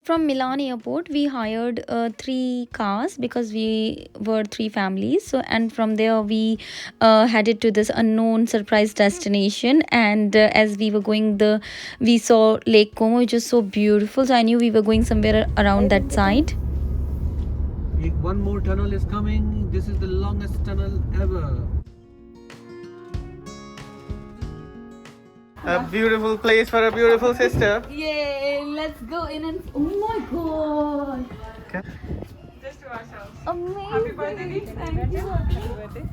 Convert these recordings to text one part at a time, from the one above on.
from Milan airport, we hired 3 cars because we were 3 families. So, and from there we headed to this unknown surprise destination. And as we were going, we saw Lake Como, which is so beautiful. So I knew we were going somewhere around that side. One more tunnel is coming. This is the longest tunnel ever. A beautiful place for a beautiful sister. Yay! Let's go in and oh my god! Okay. Just to ourselves. Amazing! Happy birthday, Nick. Thank you. Happy birthday.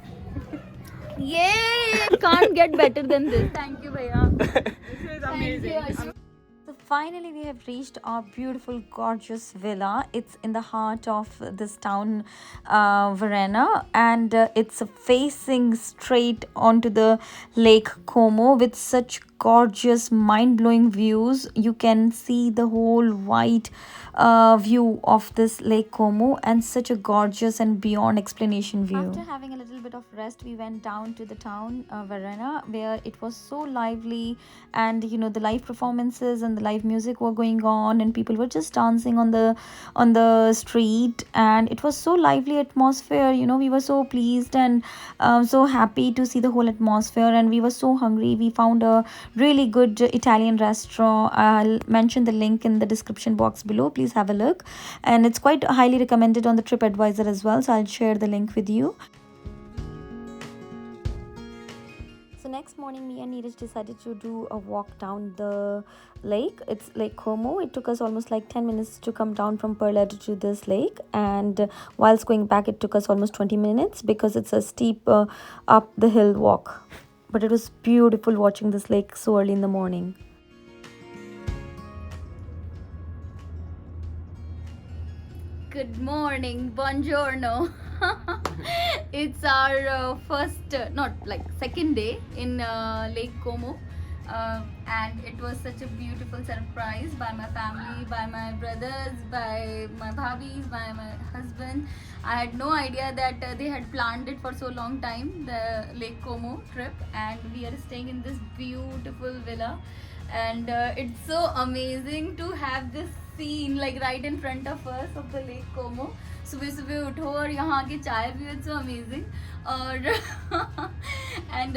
Yay! Can't get better than this. Thank you, Bhaiya. This is amazing. So finally we have reached our beautiful gorgeous villa. It's in the heart of this town, Varenna, and it's facing straight onto the Lake Como with such gorgeous mind-blowing views. You can see the whole wide view of this Lake Como and such a gorgeous and beyond explanation view. After having a little bit of rest, we went down to the town Varenna, where it was so lively, and you know, the live performances and the live music were going on, and people were just dancing on the street, and it was so lively atmosphere. You know, we were so pleased and so happy to see the whole atmosphere, and we were so hungry. We found a really good Italian restaurant. I'll mention the link in the description box below. Please have a look, and it's quite highly recommended on the TripAdvisor as well, so I'll share the link with you. So next morning, me and Neeraj decided to do a walk down the lake. It's Lake Como. It took us almost like 10 minutes to come down from Perledo to this lake, and whilst going back it took us almost 20 minutes because it's a steep up the hill walk. But it was beautiful watching this lake so early in the morning. Good morning, buongiorno. It's our second day in Lake Como, and it was such a beautiful surprise by my family, by my brothers, by my bhabis, by my husband. I had no idea that they had planned it for so long time, the Lake Como trip, and we are staying in this beautiful villa, and it's so amazing to have this scene like right in front of us of the Lake Como. सुबह सुबह उठो और यहाँ के चाय भी, it's so amazing. और and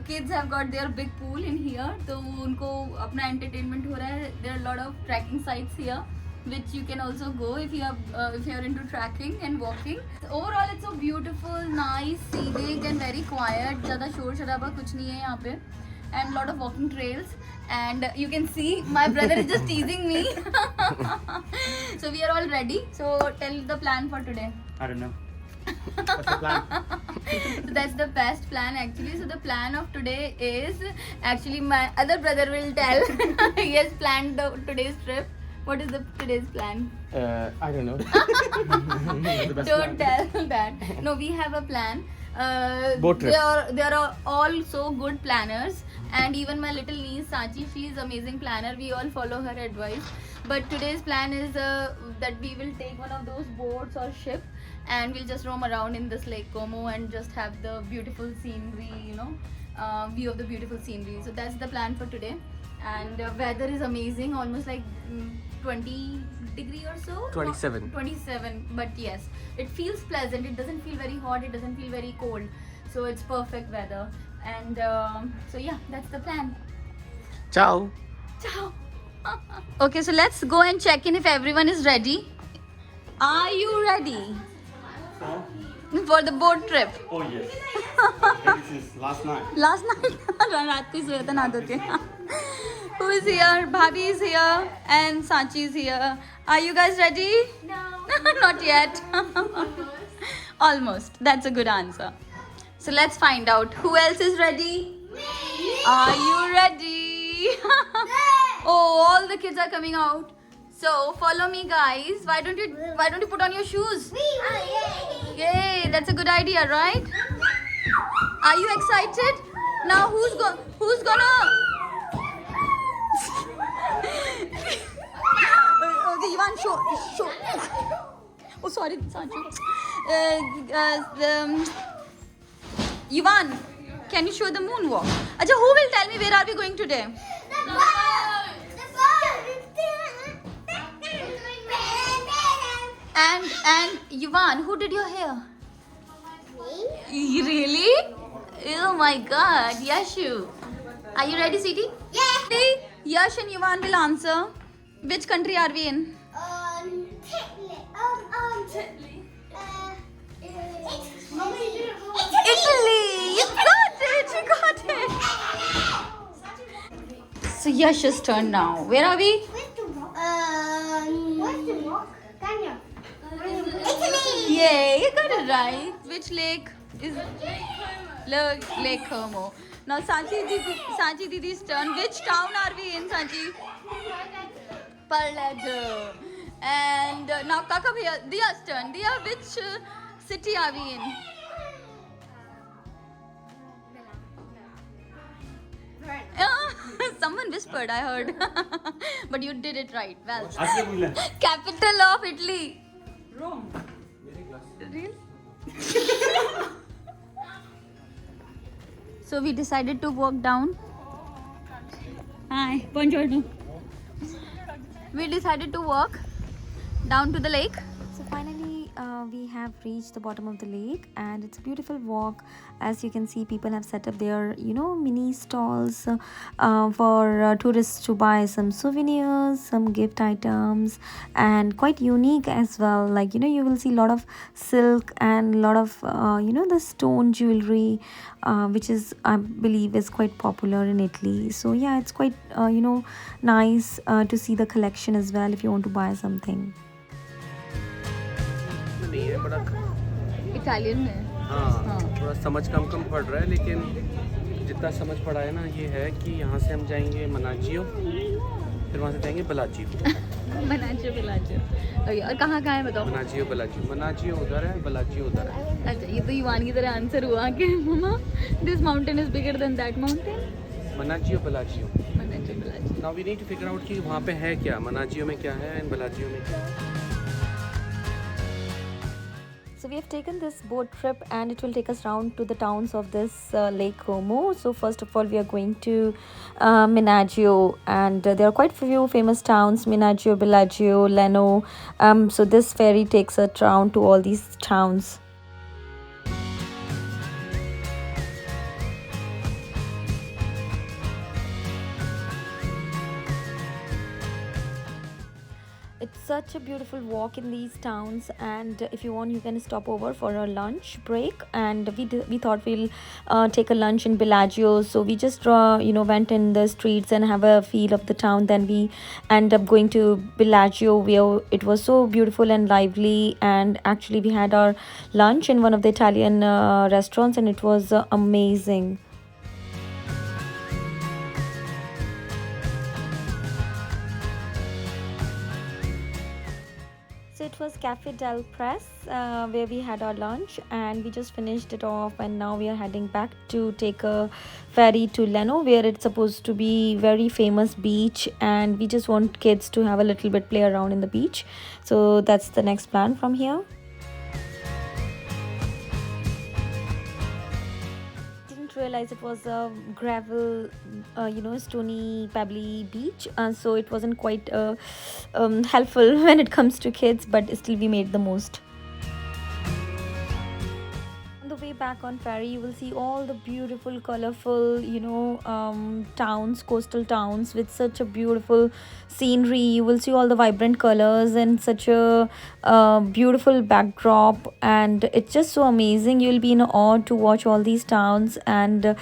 kids have got their big pool in here, तो उनको अपना entertainment हो रहा है. There are a lot of trekking sites here which you can also go if you are into trekking and walking. Overall it's so beautiful, nice, scenic and very quiet. ज़्यादा शोर शराबा कुछ नहीं है यहाँ पे, and lot of walking trails, and you can see my brother is just teasing me. So we are all ready. So tell the plan for today. I don't know. What's the plan? So that's the best plan actually. So the plan of today is actually my other brother will tell. He has planned today's trip. What is today's plan? I don't know. Don't tell that. No, we have a plan. Boat trip. There are all so good planners, and even my little niece Sachi, she is amazing planner. We all follow her advice. But today's plan is that we will take one of those boats or ship, and we'll just roam around in this Lake Como and just have the beautiful scenery, you know, view of the beautiful scenery. So that's the plan for today. And weather is amazing, almost like 20 degree or so. 27. 27, but yes, it feels pleasant. It doesn't feel very hot, it doesn't feel very cold, so it's perfect weather. And so yeah, that's the plan. Ciao. Ciao. Okay, so let's go and check in if everyone is ready. Are you ready for the boat trip? Oh yes. This is last night. Last night, रात को ही सोया था नहा धो के. Who is here? Bhabhi is here and Sachi is here. Are you guys ready? No. Not yet. Almost. That's a good answer. So let's find out who else is ready. Me. Are you ready? Oh, all the kids are coming out. So follow me, guys. Why don't you put on your shoes? Yay! That's a good idea, right? Are you excited? Now who's gonna? Okay, Ivan, show. Oh, sorry, Sanju. Ivan, can you show the moonwalk? Acha, who will tell me where are we going today? And Yuvan, who did your hair? Really? Oh my God, Yashu. Are you ready, sweetie? Yeah. Yash and Yuvan will answer. Which country are we in? Italy. You got it. You got it. So Yash's turn now. Where are we? Yay, you got it right. Which lake is Lake Como? Now Sachi Didi's turn. Which town are we in, Sachi? Perledo. And now Kaka Bhaiya, Diya's turn. Diya, which city are we in? Someone whispered, I heard. But you did it right. Well. Capital of Italy. Rome. Real? So we decided to walk down. Hi, buongiorno. We decided to walk down to the lake. So finally we have reached the bottom of the lake, and it's a beautiful walk. As you can see, people have set up their mini stalls for tourists to buy some souvenirs, some gift items, and quite unique as well. Like you will see a lot of silk and a lot of the stone jewelry, which is, I believe, is quite popular in Italy. So yeah, it's quite nice to see the collection as well if you want to buy something. नहीं है बड़ा Italian में. हाँ थोड़ा समझ कम पड़ रहा है, लेकिन जितना समझ पड़ा है ना ये है कि यहाँ से हम जाएंगे मनाजियो, फिर वहाँ से जाएंगे बेलाजियो. Bellagio. और कहाँ है बताओ? मनाजियो उधर है, बेलाजियो उधर है. अच्छा, ये तो युवान की तरह आंसर हुआ कि mamma this mountain is bigger than that mountain. Menaggio Bellagio. Bellagio. Now we need to figure out कि वहाँ पे है क्या, मनाजियो में क्या है एंड बेलाजियो में क्या है. So we have taken this boat trip, and it will take us round to the towns of this Lake Como. So first of all, we are going to Menaggio, and there are quite few famous towns: Menaggio, Bellagio, Lenno. So this ferry takes us round to all these towns. It's such a beautiful walk in these towns, and if you want, you can stop over for a lunch break. And we thought we'll take a lunch in Bellagio, so we just went in the streets and have a feel of the town. Then we end up going to Bellagio, where it was so beautiful and lively, and actually we had our lunch in one of the Italian restaurants, and it was amazing. So it was Cafe del Press where we had our lunch, and we just finished it off, and now we are heading back to take a ferry to Lenno, where it's supposed to be very famous beach, and we just want kids to have a little bit play around in the beach. So that's the next plan from here. Realize it was a gravel stony pebbly beach, so it wasn't quite helpful when it comes to kids, but still we made the most. On the way back on ferry, you will see all the beautiful colorful towns, coastal towns with such a beautiful scenery. You will see all the vibrant colors and such a beautiful backdrop, and it's just so amazing. You'll be in awe to watch all these towns. And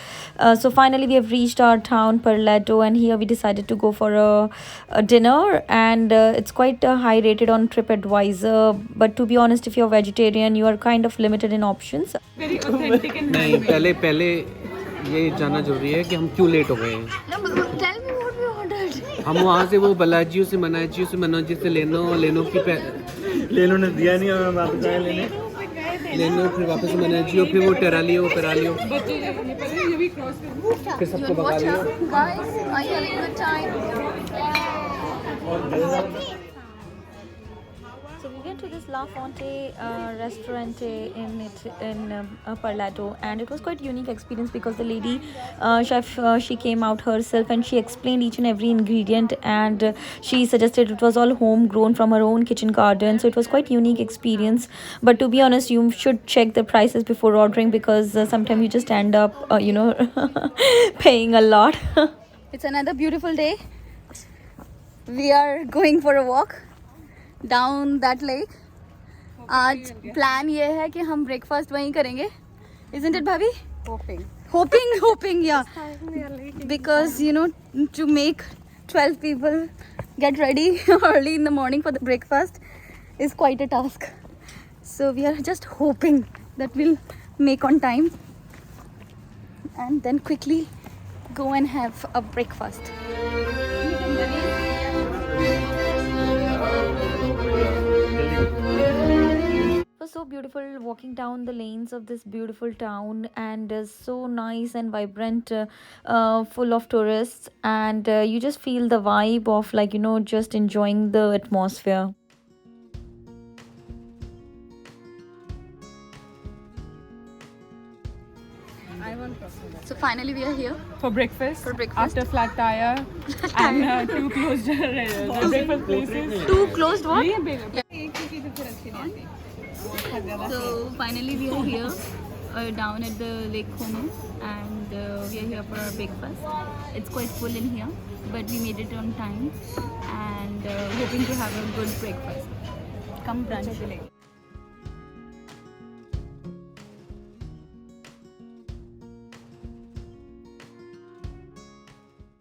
so finally we have reached our town Perledo, and here we decided to go for a dinner, and it's quite high rated on TripAdvisor, but to be honest, if you're vegetarian, you are kind of limited in options. Very authentic and नहीं पहले ये जानना जरूरी है कि हम क्यों late हो गए हैं. Tell me what we ordered. हम वहाँ से वो बेलाजियो से मनाजियो से लेनो की लेनो ने दिया नहीं और वापस जाए लेने. लेनो, फिर वापस मनाजियो, फिर वो पेरालियो बच्चे जब होने पर ये भी क्रॉस कर. फिर सबको भगा लियो. Guys, are you having a good time? So we went to this La Fonte restaurant in Perledo, and it was quite unique experience because the lady chef she came out herself and she explained each and every ingredient, and she suggested it was all homegrown from her own kitchen garden. So it was quite unique experience. But to be honest, you should check the prices before ordering because sometimes you just end up paying a lot. It's another beautiful day. We are going for a walk down that lake. आज plan ये है कि हम breakfast वहीं करेंगे. Isn't it, Bhavi? Hoping, yeah. Because to make 12 people get ready early in the morning for the breakfast is quite a task. So we are just hoping that we'll make on time and then quickly go and have a breakfast. It was so beautiful walking down the lanes of this beautiful town, and so nice and vibrant, full of tourists, and you just feel the vibe of just enjoying the atmosphere. So finally we are here. For breakfast. For breakfast. After flat tire and two closed breakfast places. Two closed what? Yeah. So finally we are here down at the Lake Como, and we are here for our breakfast. It's quite full in here, but we made it on time and hoping to have a good breakfast. Come brunch.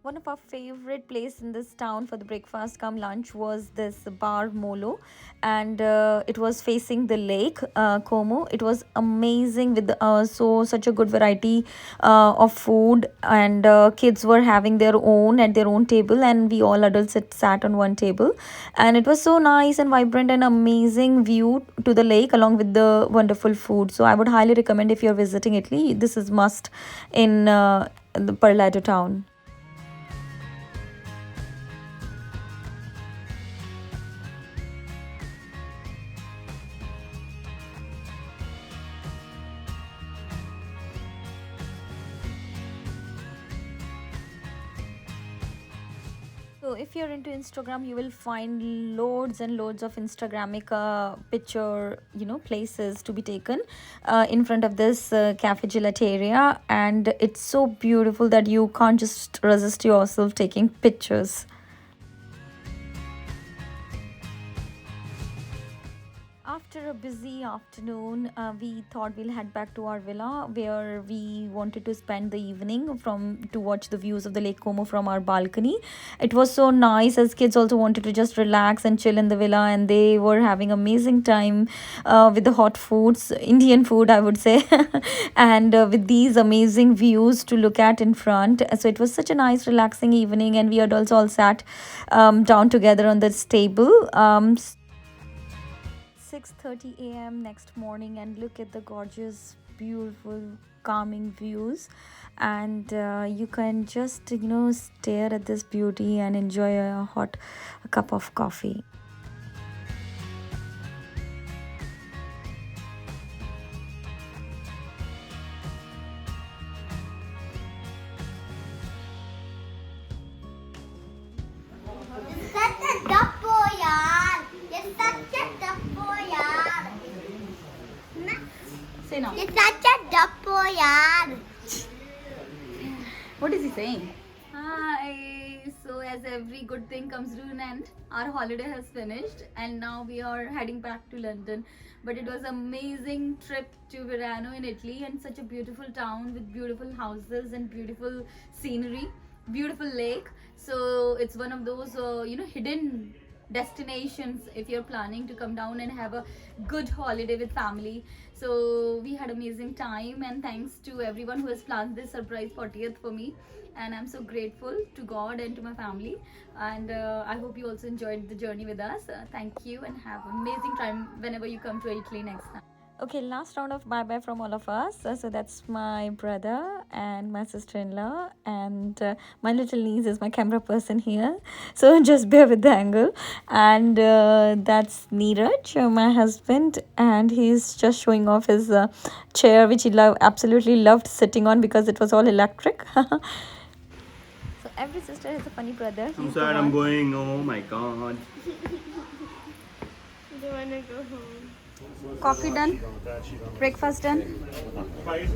One of our favorite place in this town for the breakfast come lunch was this bar Molo, and it was facing the lake Como. It was amazing with such a good variety of food, and kids were having their own at their own table, and we all adults sat on one table, and it was so nice and vibrant and amazing view to the lake along with the wonderful food. So I would highly recommend, if you're visiting Italy, this is must in the Perledo town. So if you're into Instagram, you will find loads and loads of Instagramic picture, places to be taken in front of this cafe gelateria, and it's so beautiful that you can't just resist yourself taking pictures. After a busy afternoon, we thought we'll head back to our villa where we wanted to spend the evening to watch the views of the Lake Como from our balcony. It was so nice, as kids also wanted to just relax and chill in the villa, and they were having amazing time with the hot foods, Indian food I would say, and with these amazing views to look at in front. So it was such a nice relaxing evening, and we adults all sat down together on this table. 6:30 a.m. next morning, and look at the gorgeous, beautiful, calming views, and you can just stare at this beauty and enjoy a hot cup of coffee. Say now. It's such a dappo, yaar. What is he saying? Hi. So as every good thing comes to an end, our holiday has finished and now we are heading back to London. But it was amazing trip to Verenna in Italy, and such a beautiful town with beautiful houses and beautiful scenery, beautiful lake. So it's one of those hidden destinations if you're planning to come down and have a good holiday with family. So we had amazing time, and thanks to everyone who has planned this surprise 40th for me, and I'm so grateful to God and to my family, and I hope you also enjoyed the journey with us. Thank you, and have amazing time whenever you come to Italy next time. Okay, last round of bye bye from all of us. So that's my brother and my sister-in-law, and my little niece is my camera person here. So just bear with the angle. And that's Neeraj, my husband, and he's just showing off his chair, which he absolutely loved sitting on because it was all electric. So every sister has a funny brother. I'm He's the sad, I'm one- going. Oh my god. Coffee done. Breakfast done.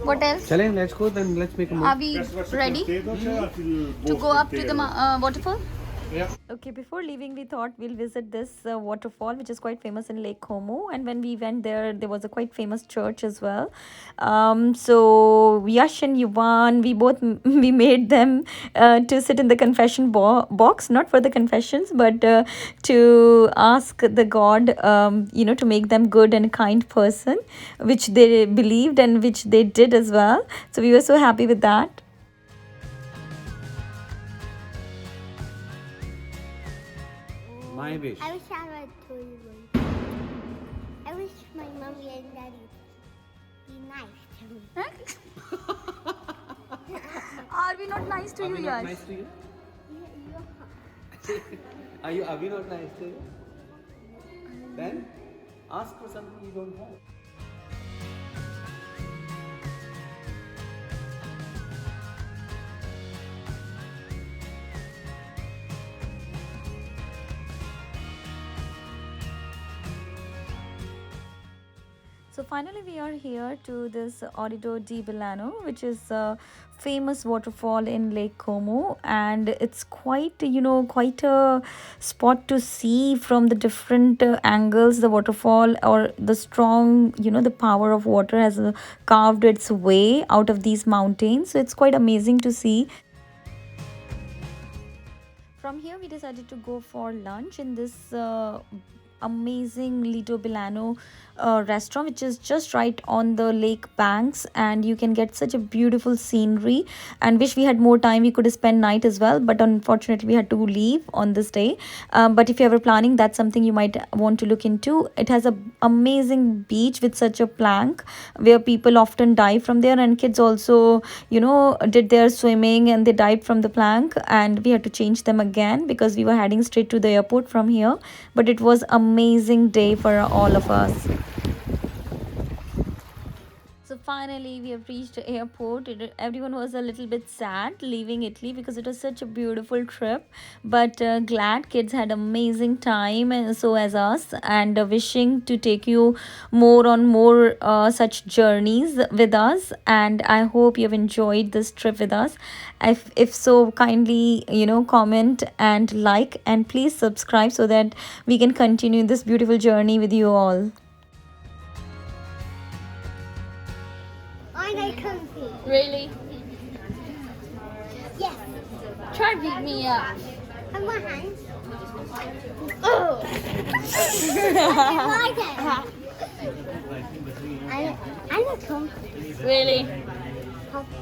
What else? चलें, let's go then. Let's make a move. Are we ready to go up to the waterfall? Okay, before leaving, we thought we'll visit this waterfall, which is quite famous in Lake Como. And when we went there, there was a quite famous church as well. So Yash and Yuvan, we made them to sit in the confession box, not for the confessions, but to ask the God, to make them good and kind person, which they believed and which they did as well. So we were so happy with that. My wish. I wish I had told you. I wish my mommy and daddy be nice to me. Are we not nice to Are you, we not Yash? nice to you? Are we not nice to you? Then ask for something you don't have. So finally we are here to this Orido di Milano, which is a famous waterfall in Lake Como, and it's quite a spot to see from the different angles. The waterfall, or the strong, the power of water has carved its way out of these mountains, so it's quite amazing to see. From here we decided to go for lunch in this amazing Lido Milano restaurant, which is just right on the lake banks, and you can get such a beautiful scenery. And wish we had more time, we could spend night as well, but unfortunately we had to leave on this day. But if you're ever planning, that's something you might want to look into. It has a amazing beach with such a plank where people often dive from there, and kids also did their swimming and they dived from the plank, and we had to change them again because we were heading straight to the airport from here. But it was amazing day for all of us. So finally we have reached the airport. Everyone was a little bit sad leaving Italy because it was such a beautiful trip, but glad kids had amazing time, and so as us, and wishing to take you more such journeys with us. And I hope you have enjoyed this trip with us. If so, kindly comment and like, and please subscribe so that we can continue this beautiful journey with you all. I like comfy. Really? Yes. Try beat me up. I want hands. Oh. I like it. I like comfy. Really? Comfy.